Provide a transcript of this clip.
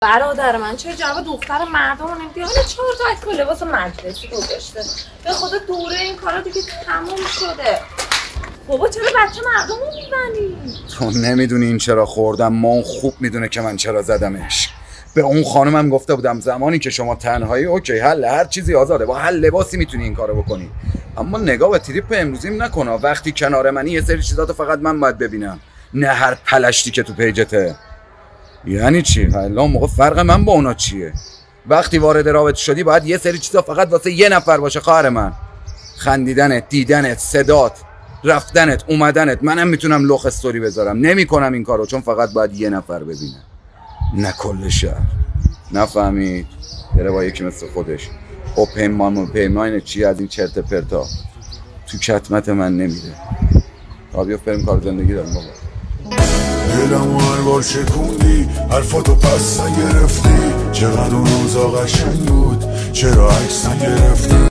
برادر من چرا جواب دختر مردم رو نمیدی؟ حالا 4 تا عکس لباس مجلسی گذاشته. به خدا دوره این کارا دیگه تموم شده. بابا چرا بچه مردم رو میزنی؟ تو نمیدونی این چرا خوردم، ما اون خوب میدونه که من چرا زدمش. به اون خانمم گفته بودم زمانی که شما تنهایی اوکی حل، هر چیزی آزاده، با هر لباسی میتونی این کارو بکنی، اما نگاه به تریپ امروزیم نکنه. وقتی کنار منی یه سری چیزاتو فقط من باید ببینم، نه هر پلشتی که تو پیجته. یعنی چی؟ حالا موقع فرق من با اونا چیه؟ وقتی وارد رابطه شدی باید یه سری چیزا فقط واسه یه نفر باشه. خواهر من، خندیدنت، دیدنت، صدات، رفتنت، اومدنت، منم میتونم لخ استوری بذارم. نمیکنم این کارو چون فقط باید یه نفر ببینه، نه کل شهر. نفهمید؟ بره با یکی مثل خودش. او پیمان چی از این چرت پرتا تو کتمت من نمیده. بیفت بریم کار زندگی دارم بابا. دلمو هر بار شکوندی، حرفاتو پس نگرفتی. چقدر اون روزا قشنگ بود، چرا عکس نگرفتی؟